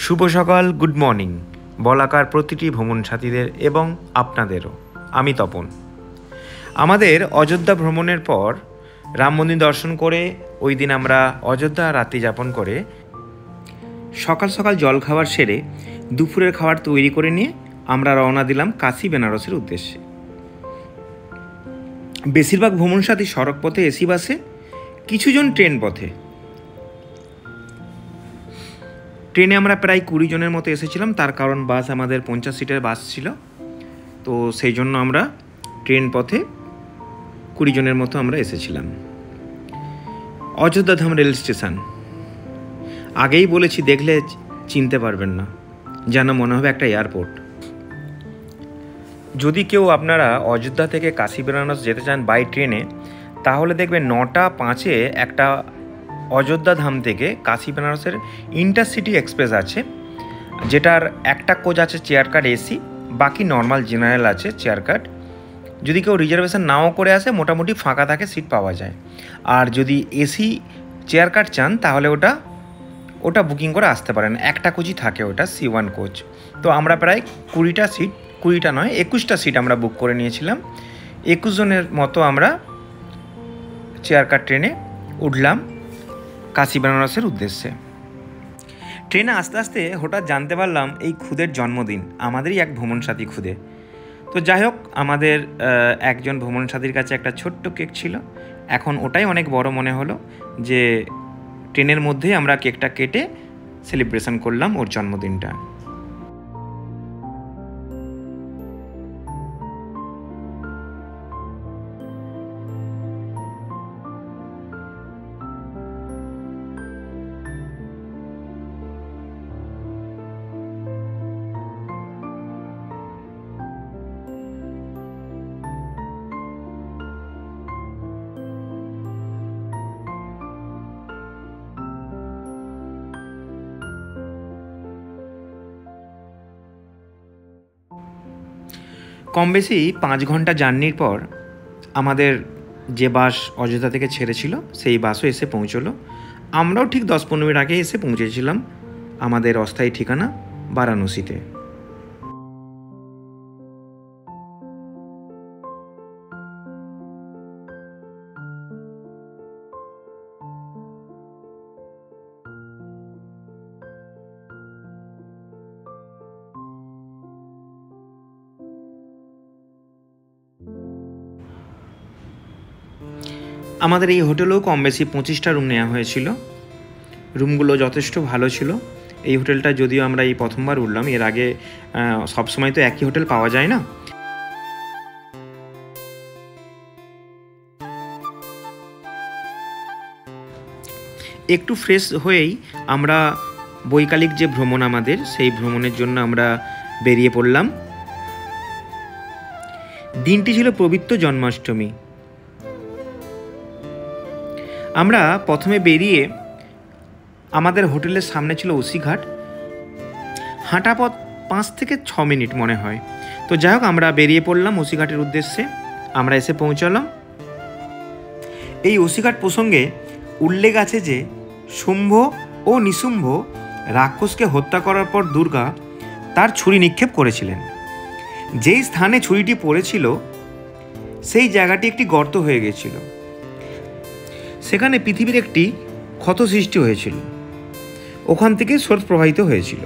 শুভ সকাল, good morning বলাকার প্রতিটি ভ্রমণ সাথীদের এবং আপনাদেরও। আমি তপন। আমাদের অযোধ্যা ভ্রমণের পর রাম মন্দির দর্শন করে ওই দিন আমরা অযোধ্যা রাত্রি যাপন করে সকাল সকাল জল খাবার সেরে দুপুরের খাবার তৈরি করে নিয়ে আমরা রওনা দিলাম কাশী বেনারসের উদ্দেশ্যে। বেশিরভাগ ভ্রমণ সাথী সড়ক পথে, এসি বাসে, কিছুজন ট্রেন পথে। ট্রেনে আমরা প্রায় 20 জনের মতো এসেছিলাম, তার কারণ বাস আমাদের 50 সিটের বাস ছিল, তো সেই জন্য আমরা ট্রেন পথে 20 জনের মতো আমরা এসেছিলাম। অযোধ্যাধাম রেল স্টেশন আগেই বলেছি, দেখলে চিনতে পারবেন না, যেন মনে হবে একটা এয়ারপোর্ট। যদি কেউ আপনারা অযোধ্যা থেকে কাশী বেনারস যেতে চান বাই ট্রেনে, তাহলে দেখবেন 9টা 5-এ একটা অযোধ্যা ধাম থেকে কাশী বেনারসের ইন্টারসিটি এক্সপ্রেস আছে, যেটার একটা কোচ আছে চেয়ার কার এসি, বাকি নর্মাল জেনারেল আছে চেয়ার কার। যদি কেউ রিজার্ভেশন নাও করে আসে, মোটামুটি ফাঁকা থাকে, সিট পাওয়া যায়। আর যদি এসি চেয়ার কার চান তাহলে ওটা বুকিং করে আসতে পারেন। একটা কোচই থাকে, ওটা C1 কোচ। তো আমরা প্রায় 20টা সিট, 20টা নয় 21টা সিট আমরা বুক করে নিয়েছিলাম। 21 জনের মতো আমরা চেয়ার কার ট্রেনে উঠলাম কাশী বেনারসের উদ্দেশ্যে। ট্রেনে আস্তে আস্তে হঠাৎ জানতে পারলাম এই খুদের জন্মদিন, আমাদেরই এক ভ্রমণ সাথী খুদে। তো যাই হোক, আমাদের একজন ভ্রমণ সাথীর কাছে একটা ছোট্ট কেক ছিল, এখন ওটাই অনেক বড় মনে হলো যে ট্রেনের মধ্যেই আমরা কেকটা কেটে সেলিব্রেশন করলাম ওর জন্মদিনটা। কম বেশি 5 ঘন্টা জার্নির পর আমাদের যে বাস অযোধ্যা থেকে ছেড়েছিল সেই বাসও এসে পৌঁছলো। আমরাও ঠিক 10-15 মিনিট আগে এসে পৌঁছেছিলাম আমাদের অস্থায়ী ঠিকানা বারাণসীতে। আমাদের এই হোটেলেও কম বেশি 25টা রুম নেওয়া হয়েছিল। রুমগুলো যথেষ্ট ভালো ছিল। এই হোটেলটা যদিও আমরা এই প্রথমবার উঠলাম, এর আগে সবসময় তো একই হোটেল পাওয়া যায় না। একটু ফ্রেশ হয়েই আমরা বৈকালিক যে ভ্রমণ আমাদের, সেই ভ্রমণের জন্য আমরা বেরিয়ে পড়লাম। দিনটি ছিল পবিত্র জন্মাষ্টমী। আমরা প্রথমে বেরিয়ে আমাদের হোটেলের সামনে ছিল ওসিঘাট, হাঁটা পথ 5 থেকে 6 মিনিট মনে হয়। তো যাই হোক, আমরা বেরিয়ে পড়লাম ওসিঘাটের উদ্দেশ্যে। আমরা এসে পৌঁছালাম। এই ওসিঘাট প্রসঙ্গে উল্লেখ আছে যে শুম্ভ ও নিশুম্ভ রাক্ষসকে হত্যা করার পর দুর্গা তার ছুরি নিক্ষেপ করেছিলেন। যেই স্থানে ছুরিটি পড়েছিল সেই জায়গাটি একটি গর্ত হয়ে গেছিল। সেখানে পৃথিবীর একটি ক্ষত সৃষ্টি হয়েছিল। ওখান থেকে স্রোত প্রবাহিত হয়েছিল।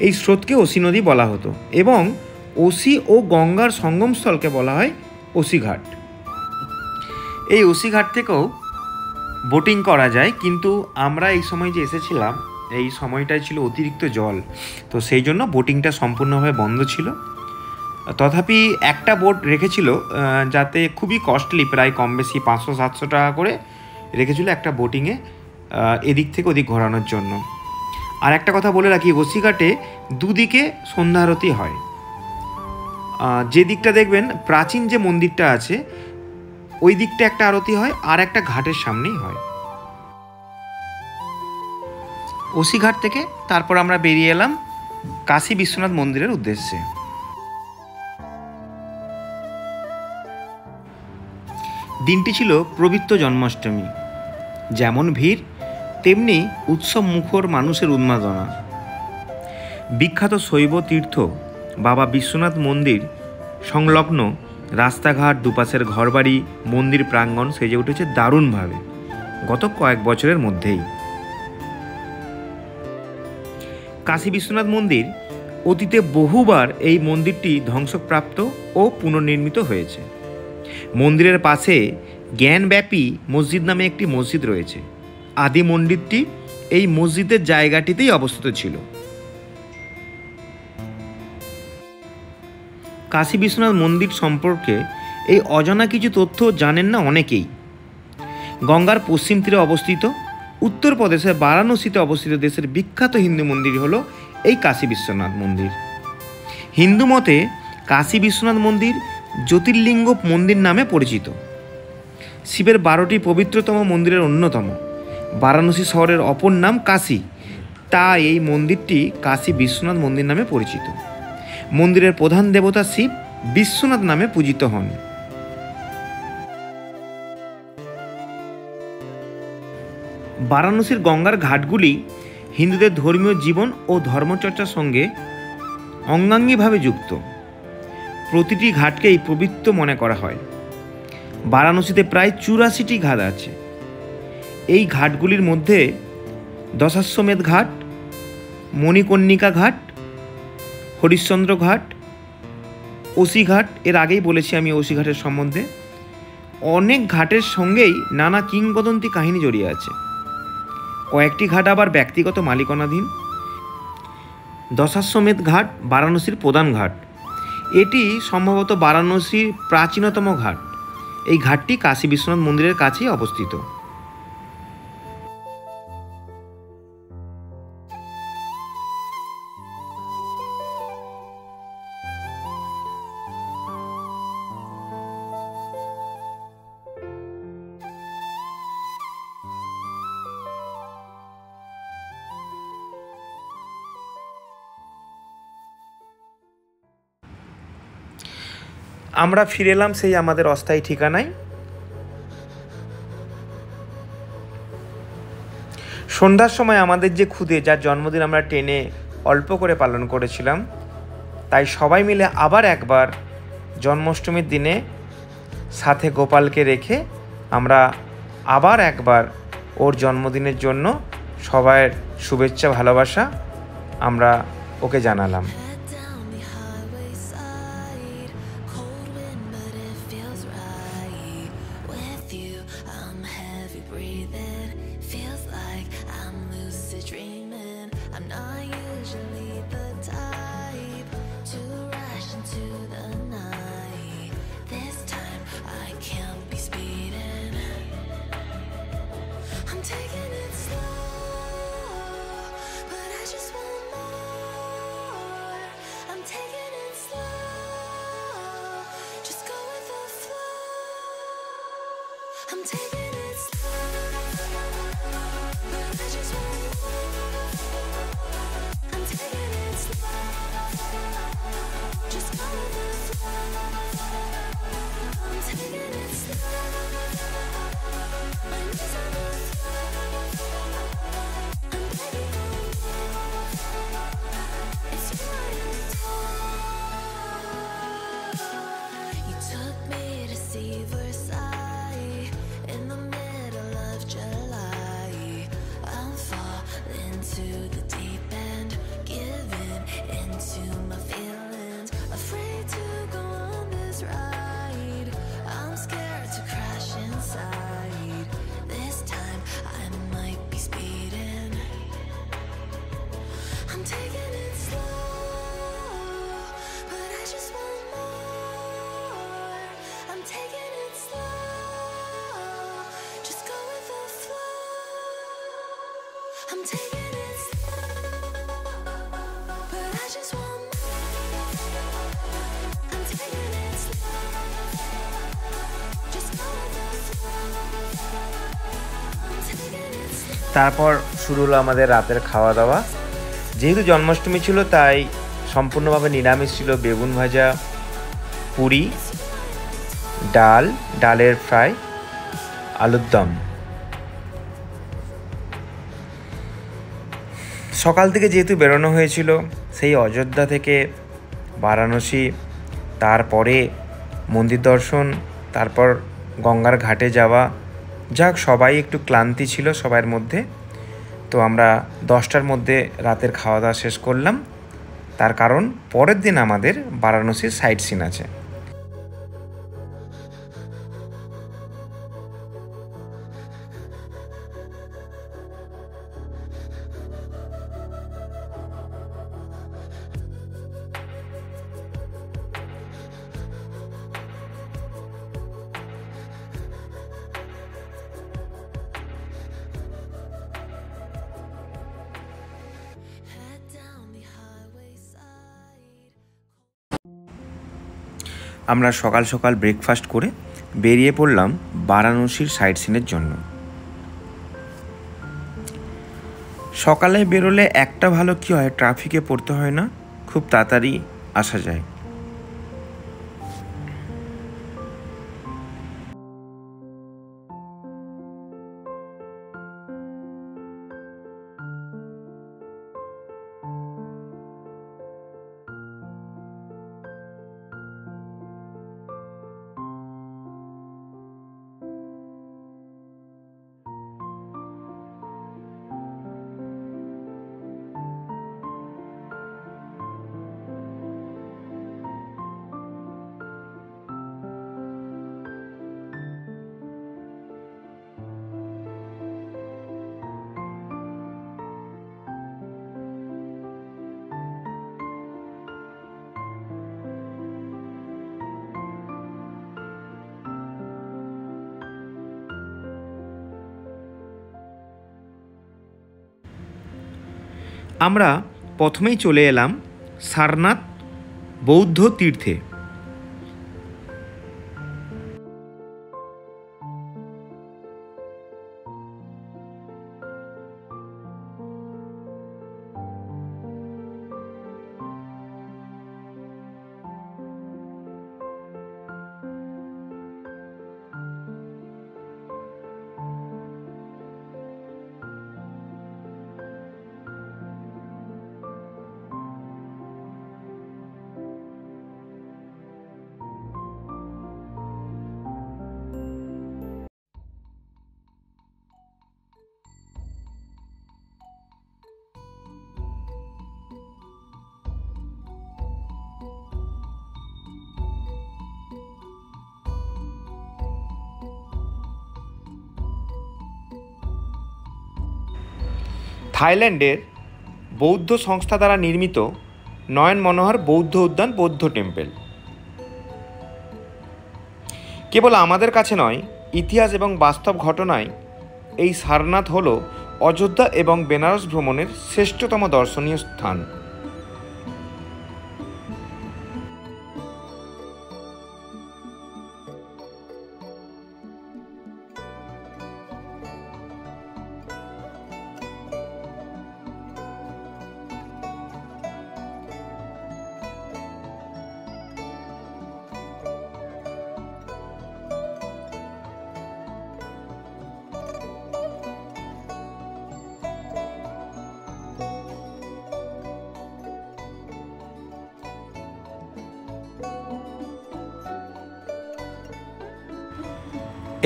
এই স্রোতকে ওসি নদী বলা হতো এবং ওসি ও গঙ্গার সঙ্গমস্থলকে বলা হয় ওসিঘাট। এই ওসিঘাট থেকেও বোটিং করা যায়, কিন্তু আমরা এই সময় যে এসেছিলাম এই সময়টাই ছিল অতিরিক্ত জল, তো সেই জন্য বোটিংটা সম্পূর্ণভাবে বন্ধ ছিল। তথাপি একটা বোট রেখেছিল, যাতে খুবই কস্টলি, প্রায় কম বেশি 500-700 টাকা করে রেখেছিল একটা বোটিংয়ে এদিক থেকে ওদিক ঘোরানোর জন্য। আর একটা কথা বলে রাখি, ওসিঘাটে দুদিকে সন্ধ্যা আরতি হয়। যে দিকটা দেখবেন প্রাচীন যে মন্দিরটা আছে ওই দিকটা একটা আরতি হয়, আর একটা ঘাটের সামনেই হয়। ওসিঘাট থেকে তারপর আমরা বেরিয়ে এলাম কাশী বিশ্বনাথ মন্দিরের উদ্দেশ্যে। দিনটি ছিল পবিত্র জন্মাষ্টমী। যেমন ভিড় তেমনি উৎসব মুখর মানুষের উন্মাদনা। বিখ্যাত শৈব তীর্থ বাবা বিশ্বনাথ মন্দির সংলগ্ন রাস্তাঘাট, দুপাশের ঘরবাড়ি, মন্দির প্রাঙ্গণ সেজে উঠেছে দারুণভাবে গত কয়েক বছরের মধ্যেই। কাশী বিশ্বনাথ মন্দির অতীতে বহুবার এই মন্দিরটি ধ্বংসপ্রাপ্ত ও পুনর্নির্মিত হয়েছে। মন্দিরের পাশে জ্ঞানব্যাপী মসজিদ নামে একটি মসজিদ রয়েছে। আদি মন্দিরটি এই মসজিদের জায়গাটিতেই অবস্থিত ছিল। কাশী বিশ্বনাথ মন্দির সম্পর্কে এই অজানা কিছু তথ্য জানেন না অনেকেই। গঙ্গার পশ্চিম তীরে অবস্থিত উত্তরপ্রদেশের বারাণসীতে অবস্থিত দেশের বিখ্যাত হিন্দু মন্দির হল এই কাশী বিশ্বনাথ মন্দির। হিন্দু মতে কাশী বিশ্বনাথ মন্দির জ্যোতির্লিঙ্গ মন্দির নামে পরিচিত। শিবের 12টি পবিত্রতম মন্দিরের অন্যতম। বারাণসী শহরের অপর নাম কাশী, তাই এই মন্দিরটি কাশী বিশ্বনাথ মন্দির নামে পরিচিত। মন্দিরের প্রধান দেবতা শিব বিশ্বনাথ নামে পূজিত হন। বারাণসীর গঙ্গার ঘাটগুলি হিন্দুদের ধর্মীয় জীবন ও ধর্মচর্চার সঙ্গে অঙ্গাঙ্গিভাবে যুক্ত। প্রতিটি ঘাটকেই পবিত্র মনে করা হয়। বারাণসীতে প্রায় 84টি ঘাট আছে। এই ঘাটগুলির মধ্যে দশাশ্বমেধ ঘাট, মণিকর্ণিকা ঘাট, হরিশ্চন্দ্র ঘাট, ওসি ঘাট, এর আগেই বলেছি আমি ওসি ঘাটের সম্বন্ধে। অনেক ঘাটের সঙ্গেই নানা কিংবদন্তি কাহিনী জড়িয়ে আছে। কয়েকটি ঘাট আবার ব্যক্তিগত মালিকানাধীন। দশাশ্বমেধ ঘাট বারাণসীর প্রধান ঘাট। এটি সম্ভবত বারাণসীর প্রাচীনতম ঘাট। এই ঘাটটি কাশী বিশ্বনাথ মন্দিরের কাছেই অবস্থিত। আমরা ফিরে এলাম সেই আমাদের অস্থায়ী ঠিকানায়। সন্ধ্যার সময় আমাদের যে খুদে, যার জন্মদিন আমরা ট্রেনে অল্প করে পালন করেছিলাম, তাই সবাই মিলে আবার একবার জন্মাষ্টমীর দিনে সাথে গোপালকে রেখে আমরা আবার একবার ওর জন্মদিনের জন্য সবার শুভেচ্ছা ভালোবাসা আমরা ওকে জানালাম। I'm taking it slow, but I just want more. I'm taking it slow, just go with the flow. I'm taking it slow, my knees on the floor. I'm begging for more. It's you I adore. You took me to see Versailles in the middle of July. I'll fall into the deep end, giving into my feelings, afraid to go on this ride. I'm scared to crash inside. This time I might be speeding. I'm taking it slow, but I just want more. I'm taking it slow, just go with the flow. I'm taking it slow, but I just want more. I'm taking it slow, just go with the flow. I'm taking it slow. তারপর শুরু হলো আমাদের রাতের খাওয়া দাওয়া। যেহেতু জন্মাষ্টমী ছিল তাই সম্পূর্ণভাবে নিরামিষ ছিল। বেগুন ভাজা, পুরি, ডাল, ডালের ফ্রাই, আলুর দম। সকাল থেকে যেহেতু বেরোনো হয়েছিল, সেই অযোধ্যা থেকে বারাণসী, তারপরে মন্দির দর্শন, তারপর গঙ্গার ঘাটে যাওয়া, যাক সবাই একটু ক্লান্তি ছিল সবার মধ্যে। তো আমরা 10টার মধ্যে রাতের খাওয়া দাওয়া শেষ করলাম, তার কারণ পরের দিন আমাদের বারাণসীর সাইট সিন আছে। Head down the highway side. আমরা সকাল সকাল ব্রেকফাস্ট করে বেরিয়ে পড়লাম বারাণসীর সাইট সিনের জন্য। সকালে বেরোলে একটা ভালো কী হয়, ট্রাফিকে পড়তে হয় না, খুব তাড়াতাড়ি আসা যায়। আমরা প্রথমেই চলে এলাম সারনাথ বৌদ্ধ তীর্থে। থাইল্যান্ডের বৌদ্ধ সংস্থা দ্বারা নির্মিত নয়ন মনোহর বৌদ্ধ উদ্যান বৌদ্ধ টেম্পল। কেবল আমাদের কাছে নয়, ইতিহাস এবং বাস্তব ঘটনায় এই সারনাথ হল অযোধ্যা এবং বেনারস ভ্রমণের শ্রেষ্ঠতম দর্শনীয় স্থান।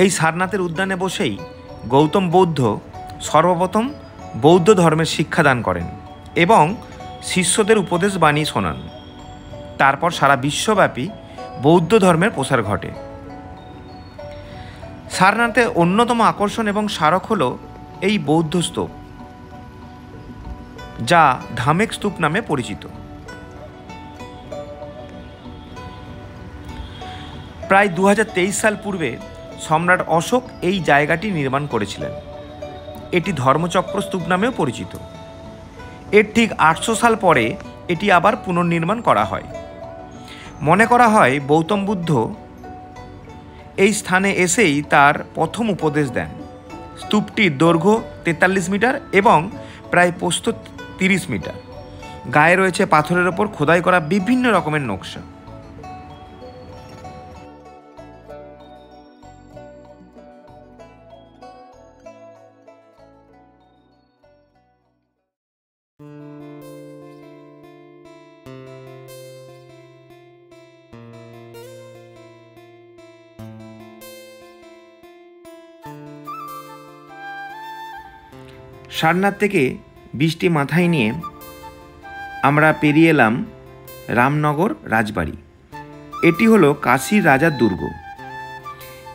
এই সারনাথের উদ্যানে বসেই গৌতম বৌদ্ধ সর্বপ্রথম বৌদ্ধ ধর্মের শিক্ষাদান করেন এবং শিষ্যদের উপদেশ বাণী শোনান। তারপর সারা বিশ্বব্যাপী বৌদ্ধ ধর্মের প্রসার ঘটে। সারনাথের অন্যতম আকর্ষণ এবং স্মারক হল এই বৌদ্ধ স্তূপ, যা ধামেক স্তূপ নামে পরিচিত। প্রায় 2023 সাল পূর্বে সম্রাট অশোক এই জায়গাটি নির্মাণ করেছিলেন। এটি ধর্মচক্র স্তূপ নামেও পরিচিত। এর ঠিক 800 সাল পরে এটি আবার পুনর্নির্মাণ করা হয়। মনে করা হয় গৌতম বুদ্ধ এই স্থানে এসেই তার প্রথম উপদেশ দেন। স্তূপটির দৈর্ঘ্য 43 মিটার এবং প্রায় প্রস্থ 30 মিটার। গায়ে রয়েছে পাথরের ওপর খোদাই করা বিভিন্ন রকমের নকশা। সারনাথ থেকে বৃষ্টি মাথায় নিয়ে আমরা পেরিয়ে এলাম রামনগর রাজবাড়ি। এটি হলো কাশীর রাজার দুর্গ।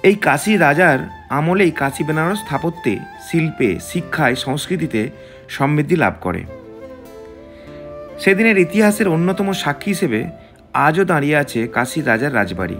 এই কাশী রাজার আমলেই কাশী বেনারস স্থাপত্যে, শিল্পে, শিক্ষায়, সংস্কৃতিতে সমৃদ্ধি লাভ করে। সেদিনের ইতিহাসের অন্যতম সাক্ষী হিসেবে আজও দাঁড়িয়ে আছে কাশীর রাজার রাজবাড়ি।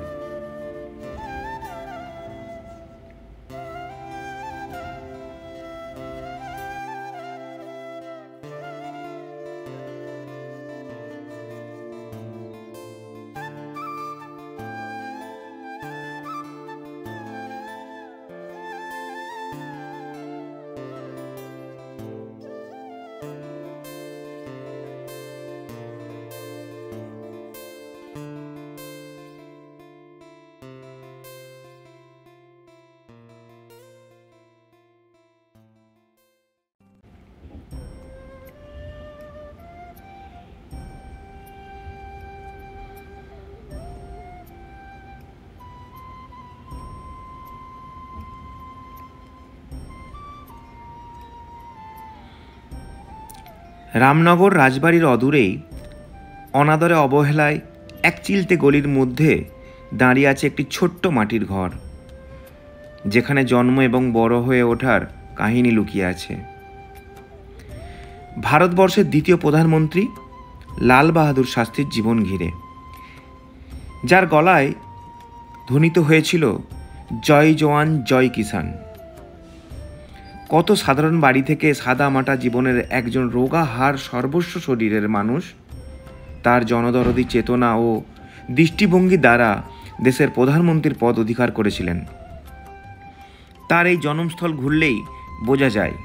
রামনগর রাজবাড়ির অদূরেই অনাদরে অবহেলায় এক চিলতে গলির মধ্যে দাঁড়িয়ে আছে একটি ছোট্ট মাটির ঘর, যেখানে জন্ম এবং বড় হয়ে ওঠার কাহিনী লুকিয়ে আছে। ভারতবর্ষের দ্বিতীয় প্রধানমন্ত্রী লাল বাহাদুর শাস্ত্রীর জীবন ঘিরে, যার গলায় ধ্বনিত হয়েছিল জয় জওয়ান জয় কিষান। কত সাধারণ বাড়ি থেকে সাদা মাটা জীবনের একজন রোগা হাড় সর্বস্ব শরীরের মানুষ তার জনদরদি চেতনা ও দৃষ্টিভঙ্গি দ্বারা দেশের প্রধানমন্ত্রীর পদ অধিকার করেছিলেন। তার এই জন্মস্থল ঘুরলেই বোঝা যায়।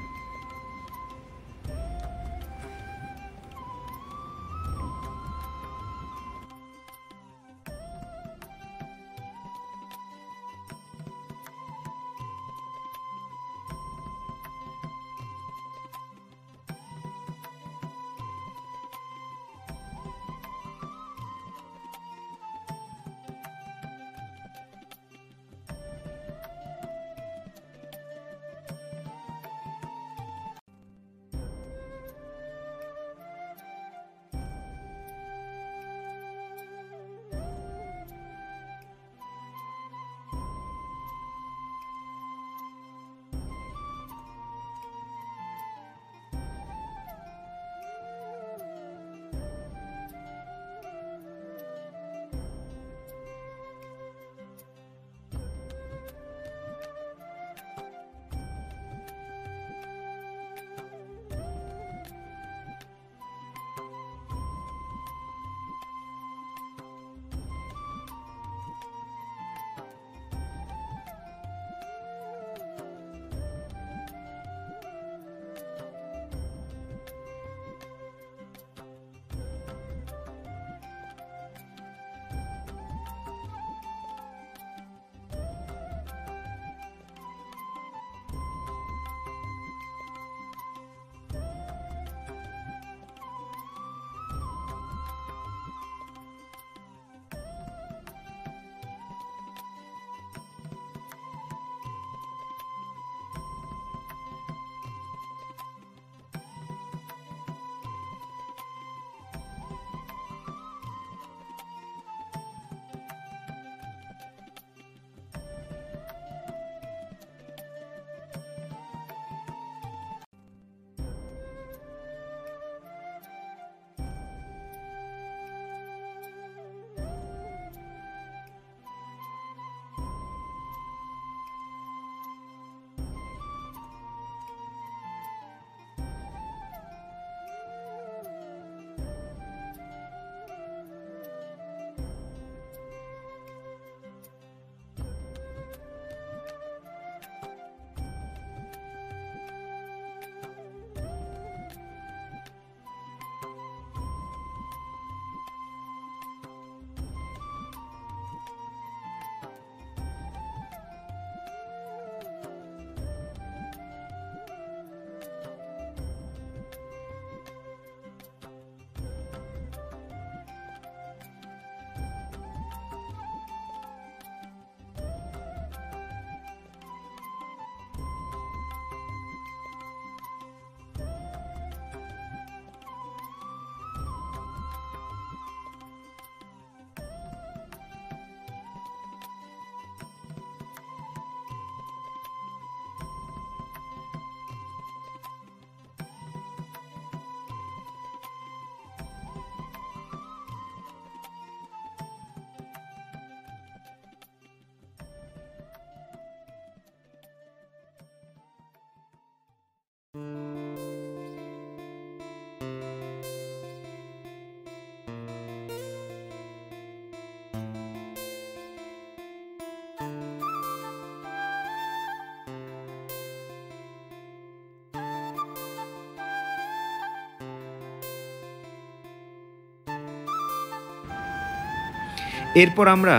এরপর আমরা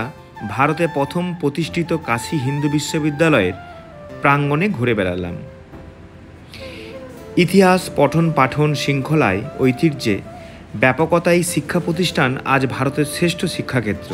ভারতে প্রথম প্রতিষ্ঠিত কাশী হিন্দু বিশ্ববিদ্যালয়ের প্রাঙ্গণে ঘুরে বেড়ালাম। ইতিহাস পঠন পাঠন শৃঙ্খলায় ঐতিহ্যে ব্যাপকতায় শিক্ষা প্রতিষ্ঠান আজ ভারতের শ্রেষ্ঠ শিক্ষাক্ষেত্র।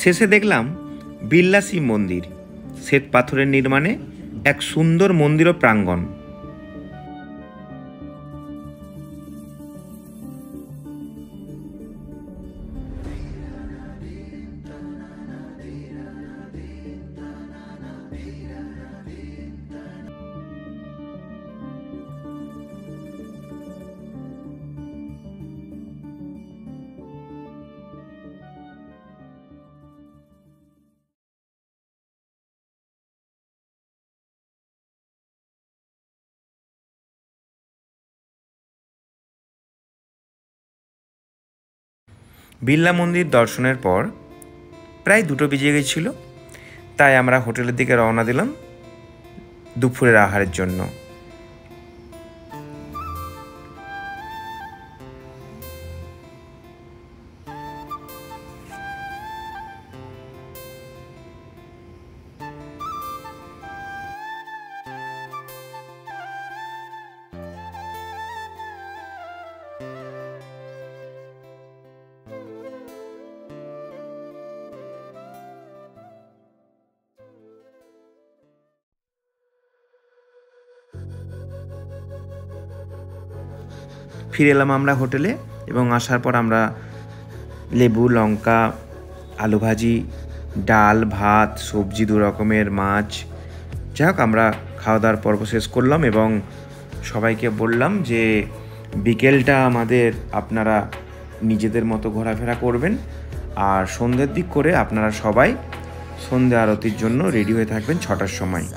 শেষে দেখলাম বিড়লা শিব মন্দির, শ্বেত পাথরের নির্মাণে এক সুন্দর মন্দির ও প্রাঙ্গণ। বিড়লা মন্দির দর্শনের পর প্রায় 2টো বেজে গেছিল, তাই আমরা হোটেলের দিকে রওনা দিলাম দুপুরের আহারের জন্য। ফিরে এলাম আমরা হোটেলে এবং আসার পর আমরা লেবু, লঙ্কা, আলু ভাজি, ডাল, ভাত, সবজি, 2 রকমের মাছ, যাই হোক আমরা খাওয়া দাওয়ার পর্ব শেষ করলাম এবং সবাইকে বললাম যে বিকেলটা আমাদের আপনারা নিজেদের মতো ঘোরাফেরা করবেন, আর সন্ধ্যের দিক করে আপনারা সবাই সন্ধ্যা আরতির জন্য রেডি হয়ে থাকবেন 6টার সময়।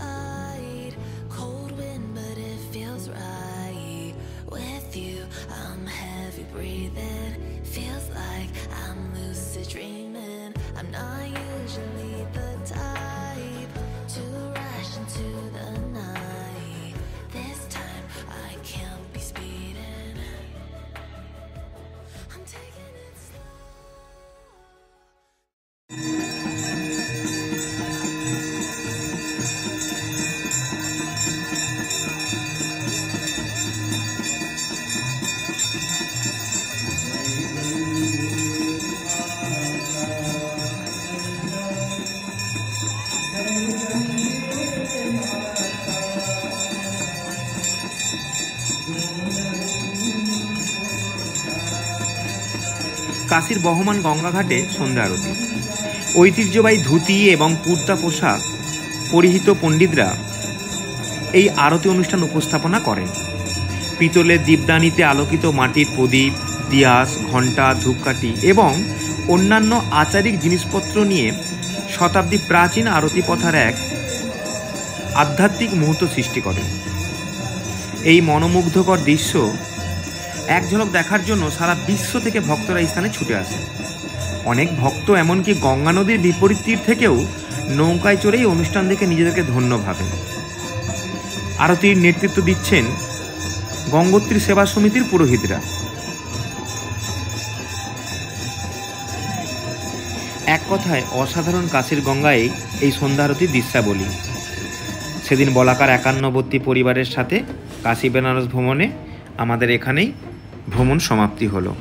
কাশীর বহমান গঙ্গাঘাটে সন্ধ্যা আরতি। ঐতিহ্যবাহী ধুতি এবং কুর্তা পোশাক পরিহিত পণ্ডিতরা এই আরতি অনুষ্ঠান উপস্থাপনা করেন। পিতলের দীপদানিতে আলোকিত মাটির প্রদীপ, দিয়াস, ঘণ্টা, ধূপকাঠি এবং অন্যান্য আচারিক জিনিসপত্র নিয়ে শতাব্দী প্রাচীন আরতি পথার এক আধ্যাত্মিক মুহূর্ত সৃষ্টি করেন। এই মনোমুগ্ধকর দৃশ্য এক ঝলক দেখার জন্য সারা বিশ্ব থেকে ভক্তরা এই স্থানে ছুটে আসে। অনেক ভক্ত এমনকি গঙ্গা নদীর বিপরীত তীর থেকেও নৌকায় চড়েই অনুষ্ঠান দেখে নিজেদেরকে ধন্য ভাবেন। আরতির নেতৃত্ব দিচ্ছেন গঙ্গোত্রী সেবা সমিতির পুরোহিতরা। এক কথায় অসাধারণ কাশীর গঙ্গায় এই সন্ধ্যা আরতির দৃশ্যাবলী। সেদিন বলাকার 51বর্তী পরিবারের সাথে কাশী বেনারস ভ্রমণে আমাদের এখানেই ভ্রমণ সমাপ্তি হলো।